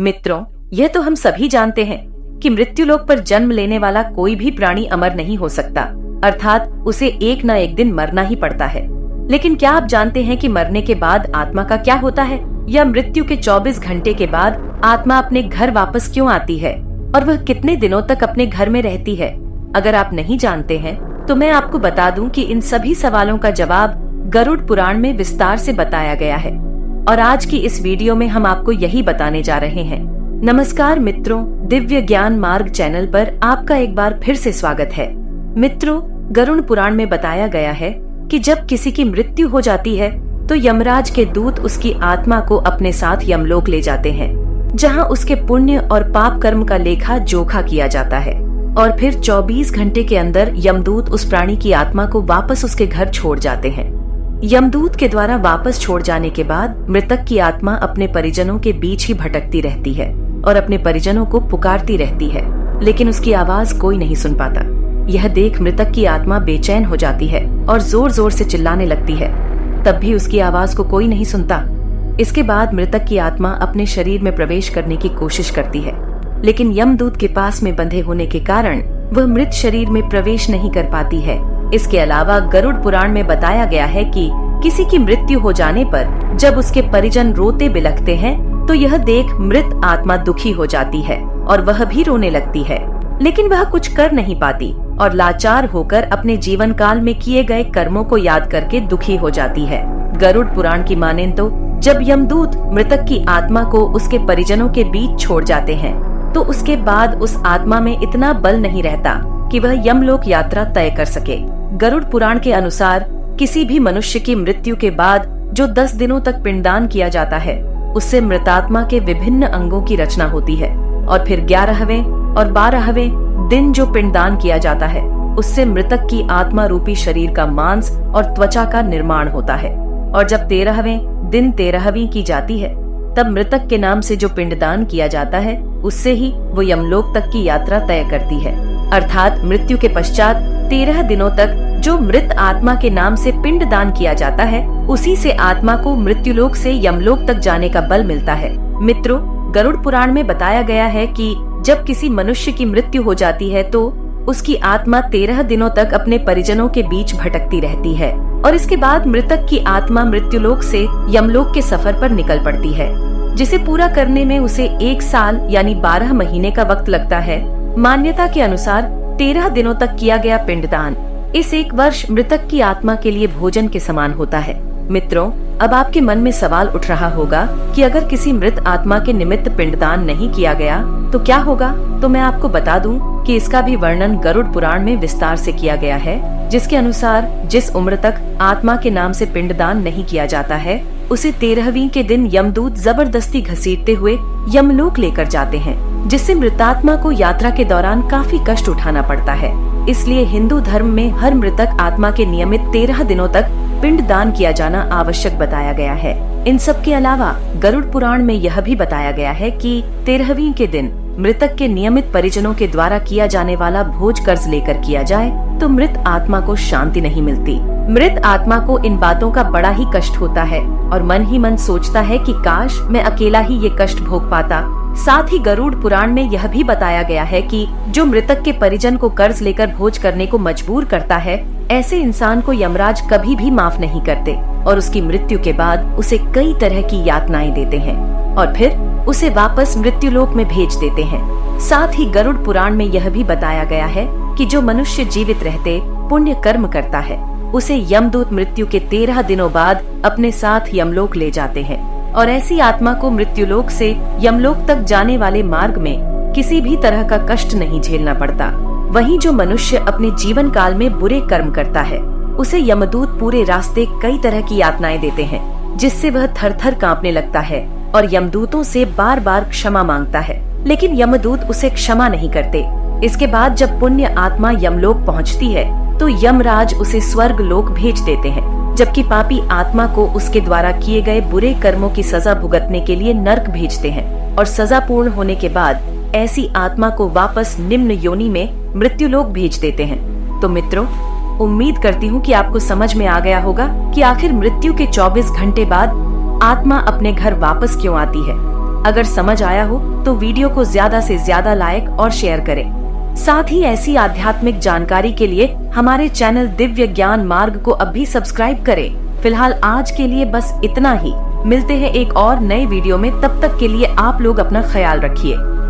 मित्रों, यह तो हम सभी जानते हैं कि मृत्युलोक पर जन्म लेने वाला कोई भी प्राणी अमर नहीं हो सकता, अर्थात उसे एक न एक दिन मरना ही पड़ता है। लेकिन क्या आप जानते हैं कि मरने के बाद आत्मा का क्या होता है, या मृत्यु के 24 घंटे के बाद आत्मा अपने घर वापस क्यों आती है और वह कितने दिनों तक अपने घर में रहती है? अगर आप नहीं जानते हैं तो मैं आपको बता दूं कि इन सभी सवालों का जवाब गरुड़ पुराण में विस्तार से बताया गया है, और आज की इस वीडियो में हम आपको यही बताने जा रहे हैं। नमस्कार मित्रों, दिव्य ज्ञान मार्ग चैनल पर आपका एक बार फिर से स्वागत है। मित्रों, गरुड़ पुराण में बताया गया है कि जब किसी की मृत्यु हो जाती है तो यमराज के दूत उसकी आत्मा को अपने साथ यमलोक ले जाते हैं, जहां उसके पुण्य और पाप कर्म का लेखा जोखा किया जाता है, और फिर 24 घंटे के अंदर यमदूत उस प्राणी की आत्मा को वापस उसके घर छोड़ जाते हैं। यमदूत के द्वारा वापस छोड़ जाने के बाद मृतक की आत्मा अपने परिजनों के बीच ही भटकती रहती है और अपने परिजनों को पुकारती रहती है, लेकिन उसकी आवाज कोई नहीं सुन पाता। यह देख मृतक की आत्मा बेचैन हो जाती है और जोर जोर से चिल्लाने लगती है, तब भी उसकी आवाज को कोई नहीं सुनता। इसके बाद मृतक की आत्मा अपने शरीर में प्रवेश करने की कोशिश करती है, लेकिन यमदूत के पास में बंधे होने के कारण वह मृत शरीर में प्रवेश नहीं कर पाती है। इसके अलावा गरुड़ पुराण में बताया गया है कि किसी की मृत्यु हो जाने पर जब उसके परिजन रोते बिलखते हैं तो यह देख मृत आत्मा दुखी हो जाती है और वह भी रोने लगती है, लेकिन वह कुछ कर नहीं पाती और लाचार होकर अपने जीवन काल में किए गए कर्मों को याद करके दुखी हो जाती है। गरुड़ पुराण की मानें तो जब यमदूत मृतक की आत्मा को उसके परिजनों के बीच छोड़ जाते हैं तो उसके बाद उस आत्मा में इतना बल नहीं रहता कि वह यमलोक यात्रा तय कर सके। गरुड़ पुराण के अनुसार किसी भी मनुष्य की मृत्यु के बाद जो 10 दिनों तक पिंडदान किया जाता है, उससे मृतात्मा के विभिन्न अंगों की रचना होती है, और फिर 11वें और 12वें दिन जो पिंडदान किया जाता है, उससे मृतक की आत्मा रूपी शरीर का मांस और त्वचा का निर्माण होता है। और जब 13वें दिन 13वीं की जाती है, तब मृतक के नाम से जो पिंडदान किया जाता है, उससे ही वो यमलोक तक की यात्रा तय करती है। अर्थात मृत्यु के पश्चात 13 दिनों तक जो मृत आत्मा के नाम से पिंडदान किया जाता है, उसी से आत्मा को मृत्युलोक से यमलोक तक जाने का बल मिलता है। मित्रों, गरुड़ पुराण में बताया गया है कि जब किसी मनुष्य की मृत्यु हो जाती है तो उसकी आत्मा 13 दिनों तक अपने परिजनों के बीच भटकती रहती है, और इसके बाद मृतक की आत्मा मृत्युलोक से यमलोक के सफर पर निकल पड़ती है, जिसे पूरा करने में उसे 1 साल यानी 12 महीने का वक्त लगता है। मान्यता के अनुसार 13 दिनों तक किया गया पिंडदान इस 1 वर्ष मृतक की आत्मा के लिए भोजन के समान होता है। मित्रों, अब आपके मन में सवाल उठ रहा होगा कि अगर किसी मृत आत्मा के निमित्त पिंडदान नहीं किया गया तो क्या होगा? तो मैं आपको बता दूं कि इसका भी वर्णन गरुड़ पुराण में विस्तार से किया गया है, जिसके अनुसार जिस उम्र तक आत्मा के नाम से पिंडदान नहीं किया जाता है, उसे 13वीं के दिन यमदूत जबरदस्ती घसीटते हुए यमलोक लेकर जाते हैं, जिससे मृतात्मा को यात्रा के दौरान काफी कष्ट उठाना पड़ता है। इसलिए हिंदू धर्म में हर मृतक आत्मा के नियमित 13 दिनों तक पिंड दान किया जाना आवश्यक बताया गया है। इन सब के अलावा गरुड़ पुराण में यह भी बताया गया है कि 13वीं के दिन मृतक के नियमित परिजनों के द्वारा किया जाने वाला भोज कर्ज लेकर किया जाए तो मृत आत्मा को शांति नहीं मिलती। मृत आत्मा को इन बातों का बड़ा ही कष्ट होता है और मन ही मन सोचता है कि काश मैं अकेला ही ये कष्ट भोग पाता। साथ ही गरुड़ पुराण में यह भी बताया गया है कि जो मृतक के परिजन को कर्ज लेकर भोज करने को मजबूर करता है, ऐसे इंसान को यमराज कभी भी माफ नहीं करते और उसकी मृत्यु के बाद उसे कई तरह की यातनाएं देते हैं और फिर उसे वापस मृत्युलोक में भेज देते हैं। साथ ही गरुड़ पुराण में यह भी बताया गया है कि जो मनुष्य जीवित रहते पुण्य कर्म करता है, उसे यमदूत मृत्यु के 13 दिनों बाद अपने साथ यमलोक ले जाते हैं, और ऐसी आत्मा को मृत्युलोक से यमलोक तक जाने वाले मार्ग में किसी भी तरह का कष्ट नहीं झेलना पड़ता। वहीं जो मनुष्य अपने जीवन काल में बुरे कर्म करता है, उसे यमदूत पूरे रास्ते कई तरह की यातनाएं देते हैं, जिससे वह थर थर कांपने लगता है और यमदूतों से बार बार क्षमा मांगता है, लेकिन यमदूत उसे क्षमा नहीं करते। इसके बाद जब पुण्य आत्मा यमलोक पहुंचती है तो यमराज उसे स्वर्ग लोक भेज देते हैं, जबकि पापी आत्मा को उसके द्वारा किए गए बुरे कर्मों की सजा भुगतने के लिए नर्क भेजते हैं, और सजा पूर्ण होने के बाद ऐसी आत्मा को वापस निम्न योनि में मृत्युलोक भेज देते हैं। तो मित्रों, उम्मीद करती हूँ कि आपको समझ में आ गया होगा कि आखिर मृत्यु के 24 घंटे बाद आत्मा अपने घर वापस क्यों आती है अगर समझ आया हो तो वीडियो को ज्यादा से ज्यादा लाइक और शेयर करें। साथ ही ऐसी आध्यात्मिक जानकारी के लिए हमारे चैनल दिव्य ज्ञान मार्ग को अब भी सब्सक्राइब करें। फिलहाल आज के लिए बस इतना ही। मिलते हैं एक और नए वीडियो में, तब तक के लिए आप लोग अपना ख्याल रखिए।